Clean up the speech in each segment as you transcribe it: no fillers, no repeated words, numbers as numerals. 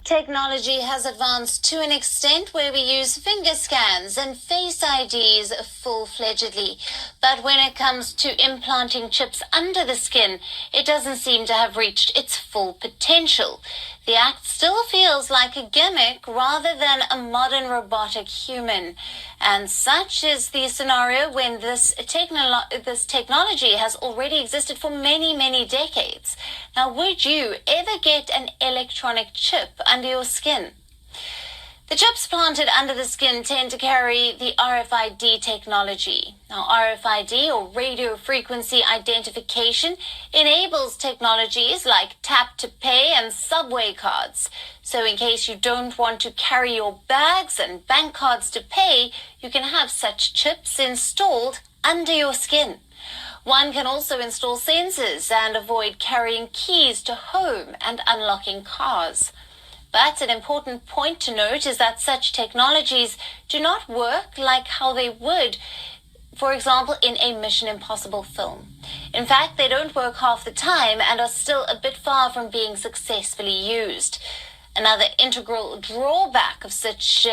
Technology has advanced to an extent where we use finger scans and face IDs full-fledgedly. But when it comes to implanting chips under the skin, it doesn't seem to have reached its full potential. The act still feels like a gimmick rather than a modern robotic human. And such is the scenario when this technology has already existed for many, many decades. Now, would you ever get an electronic chip under your skin? The chips planted under the skin tend to carry the RFID technology. Now, RFID, or radio frequency identification, enables technologies like tap to pay and subway cards. So in case you don't want to carry your bags and bank cards to pay, you can have such chips installed under your skin. One can also install sensors and avoid carrying keys to home and unlocking cars. But an important point to note is that such technologies do not work like how they would, for example, in a Mission Impossible film. In fact, they don't work half the time and are still a bit far from being successfully used. Another integral drawback of such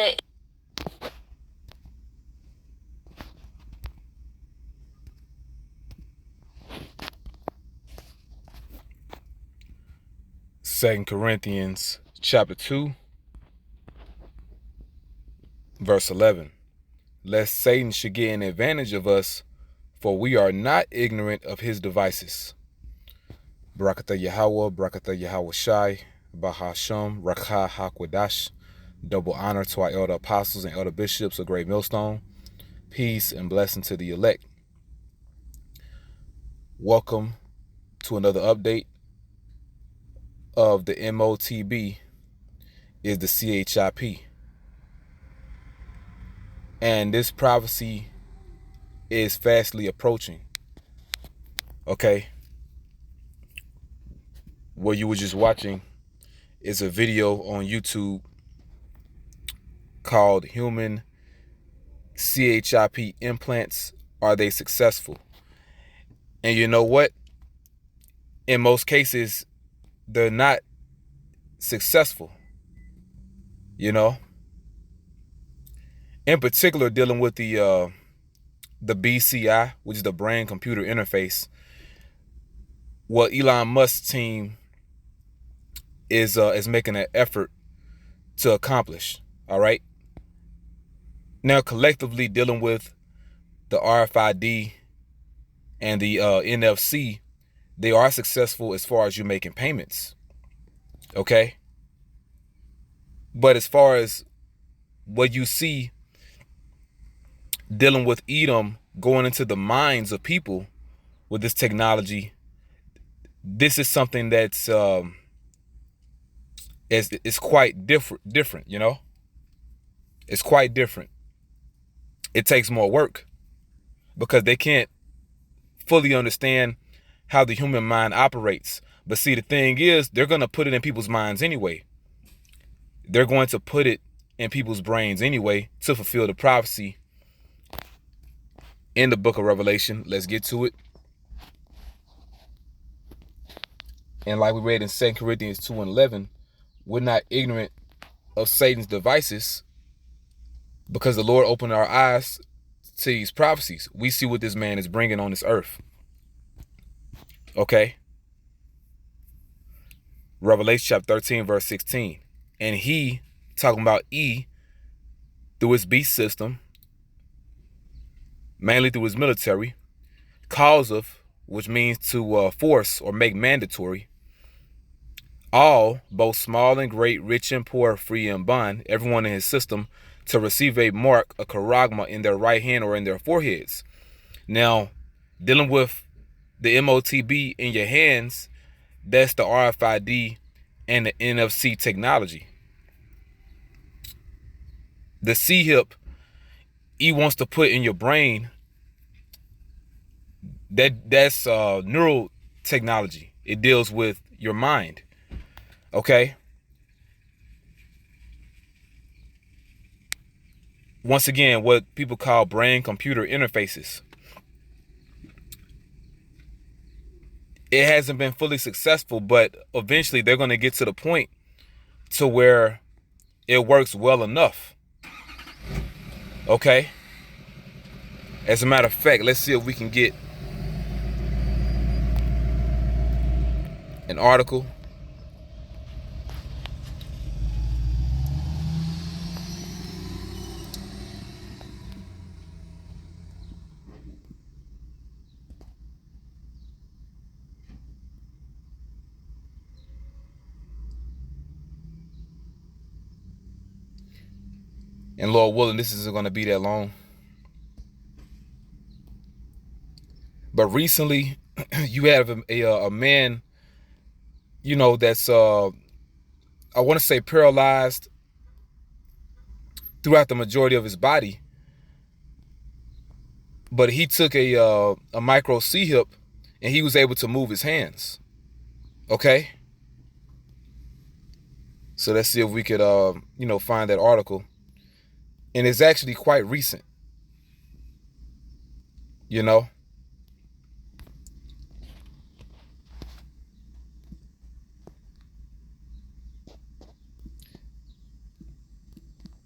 2 Corinthians chapter 2, verse 11. Lest Satan should get an advantage of us, for we are not ignorant of his devices. Barakatah Yahweh, Barakatah Yahweh Shai, Bahasham, Rakha Hakwadash. Double honor to our elder apostles and elder bishops of Great Millstone. Peace and blessing to the elect. Welcome to another update of the Motb is the CHIP. And this prophecy is fastly approaching. Okay. What you were just watching is a video on YouTube called Human CHIP Implants. Are they successful? And you know what? In most cases, they're not successful, you know. In particular, dealing with the BCI, which is the brain computer interface, what Elon Musk's team is making an effort to accomplish. All right. Now, collectively dealing with the RFID and the NFC, they are successful as far as you making payments. Okay. But as far as what you see dealing with Edom going into the minds of people with this technology, this is something that's is quite different, you know. It's quite different. It takes more work because they can't fully understand how the human mind operates. But see, the thing is, they're going to put it in people's minds anyway. They're going to put it in people's brains anyway to fulfill the prophecy in the book of Revelation. Let's get to it. And like we read in 2 Corinthians 2 and 11, we're not ignorant of Satan's devices because the Lord opened our eyes to these prophecies. We see what this man is bringing on this earth. Okay. Revelation chapter 13, verse 16. And he, talking about E, through his beast system, mainly through his military, causeth, which means to force or make mandatory, all, both small and great, rich and poor, free and bond, everyone in his system, to receive a mark, a charagma, in their right hand or in their foreheads. Now, dealing with the Motb in your hands, that's the RFID and the NFC technology. The C-hip, he wants to put in your brain, that's neural technology. It deals with your mind. Okay. Once again, what people call brain computer interfaces. It hasn't been fully successful, but eventually they're going to get to the point to where it works well enough. Okay. As a matter of fact, let's see if we can get an article. And Lord willing, this isn't going to be that long. But recently, you have a man, that's I want to say paralyzed throughout the majority of his body. But he took a micro C-hip and he was able to move his hands. Okay. So let's see if we could, find that article. And it's actually quite recent.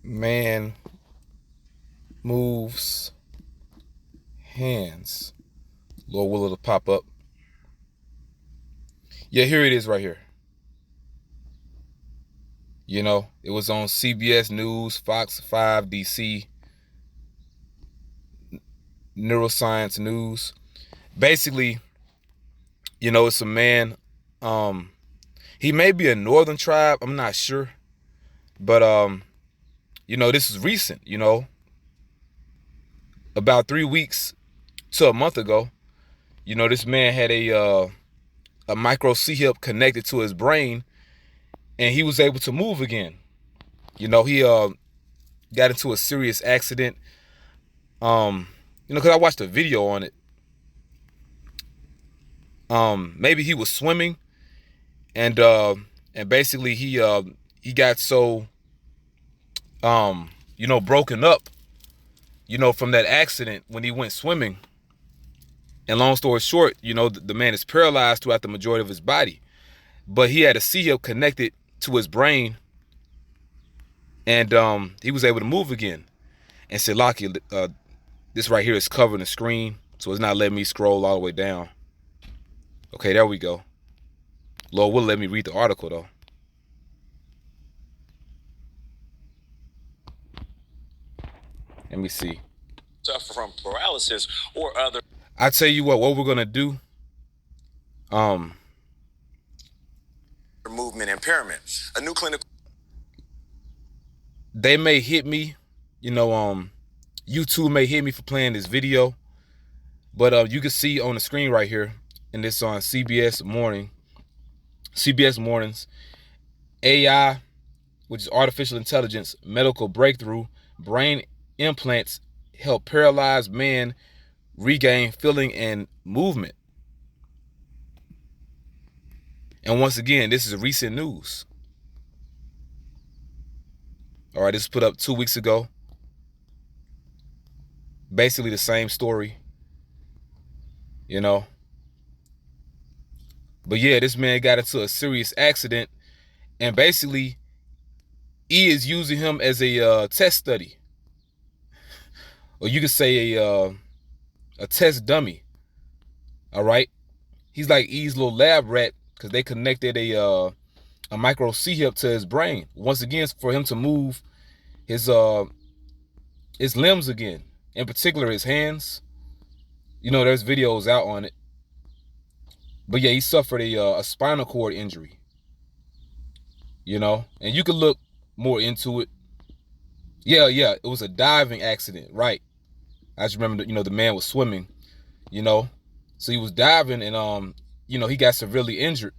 Man moves hands. Lord will it'll pop up. Yeah, here it is right here. It was on CBS News, Fox 5, DC, Neuroscience News. Basically, it's a man. He may be a northern tribe. I'm not sure. But, this is recent, about 3 weeks to a month ago. This man had a micro C-hip connected to his brain, and he was able to move again. He got into a serious accident. Because I watched a video on it. Maybe he was swimming, and basically he got so broken up, from that accident when he went swimming. And long story short, the man is paralyzed throughout the majority of his body, but he had a C-hip connected to his brain, and he was able to move again. And Silaki, this right here is covering the screen, so it's not letting me scroll all the way down. Okay, there we go. Lord will let me read the article though. Let me see. Suffer from paralysis or other. I tell you what we're gonna do. Movement impairment. A new clinical. They may hit me, YouTube may hit me for playing this video, but you can see on the screen right here, and it's on CBS Mornings, AI, which is artificial intelligence, medical breakthrough, brain implants help paralyzed man regain feeling and movement. And once again, this is recent news. All right, this was put up 2 weeks ago. Basically the same story, But yeah, this man got into a serious accident, and basically E is using him as a test study, or you could say a test dummy. All right, he's like E's little lab rat, because they connected a micro C-hip to his brain once again for him to move his limbs again, in particular his hands. There's videos out on it. But yeah, he suffered a spinal cord injury. And you can look more into it. Yeah, it was a diving accident, right? I just remember, the man was swimming, so he was diving, and he got severely injured.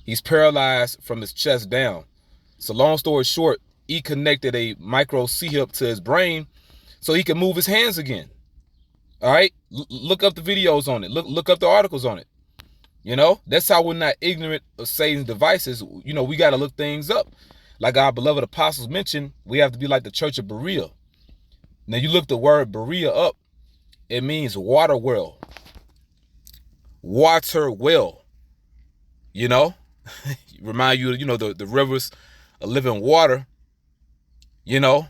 He's paralyzed from his chest down. So long story short, he connected a micro C-hip to his brain so he could move his hands again. All right, look up the videos on it. Look up the articles on it. That's how we're not ignorant of Satan's devices. We got to look things up. Like our beloved apostles mentioned, we have to be like the church of Berea. Now you look the word Berea up, it means water well. Water well. You know, remind you, the rivers of living water. You know,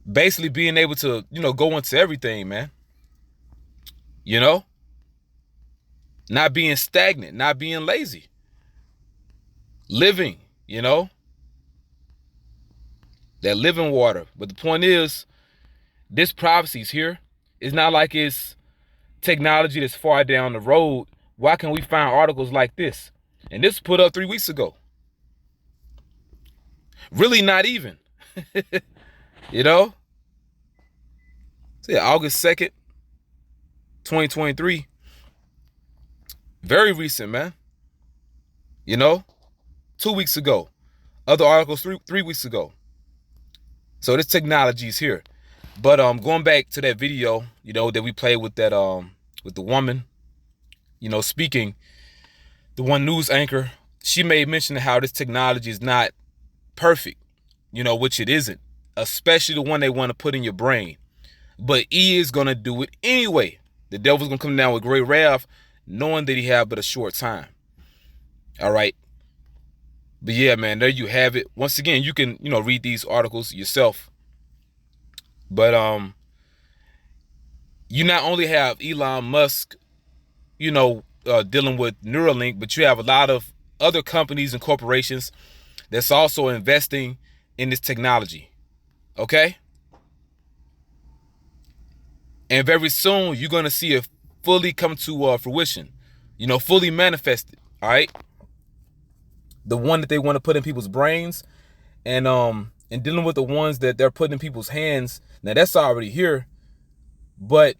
basically being able to, go into everything, man. You know, not being stagnant, not being lazy, living, that living water. But the point is, this prophecy's here. It's not like it's technology that's far down the road. Why can we find articles like this? And this was put up 3 weeks ago. Really not even. So yeah, August 2nd, 2023. Very recent, man. 2 weeks ago. Other articles 3 weeks ago. So this technology is here. But going back to that video, that we played with that with the woman, speaking, the one news anchor, she made mention of how this technology is not perfect, which it isn't, especially the one they want to put in your brain. But he is gonna do it anyway. The devil's gonna come down with great wrath, knowing that he have but a short time. All right. But yeah, man, there you have it. Once again, you can, read these articles yourself. But you not only have Elon Musk, dealing with Neuralink, but you have a lot of other companies and corporations that's also investing in this technology. Okay? And very soon, you're going to see it fully come to fruition, fully manifested. All right? The one that they want to put in people's brains, and dealing with the ones that they're putting in people's hands. Now, that's already here. But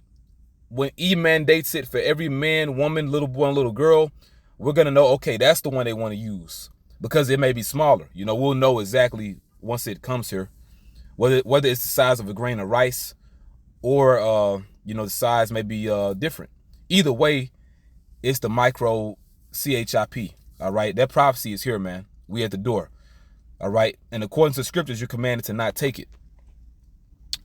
when he mandates it for every man, woman, little boy, and little girl, we're going to know, okay, that's the one they want to use. Because it may be smaller. We'll know exactly once it comes here. Whether it's the size of a grain of rice, or the size may be different. Either way, it's the micro CHIP. All right, that prophecy is here, man. We at the door. All right, and according to the scriptures, you're commanded to not take it.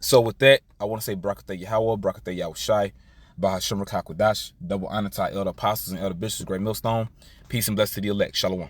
So with that, I want to say Barakatah Yahweh, Barakatah Yahushai, Bahashim Rakakwadash, double honor to our elder apostles and elder bishops, great millstone. Peace and blessings to the elect. Shalom.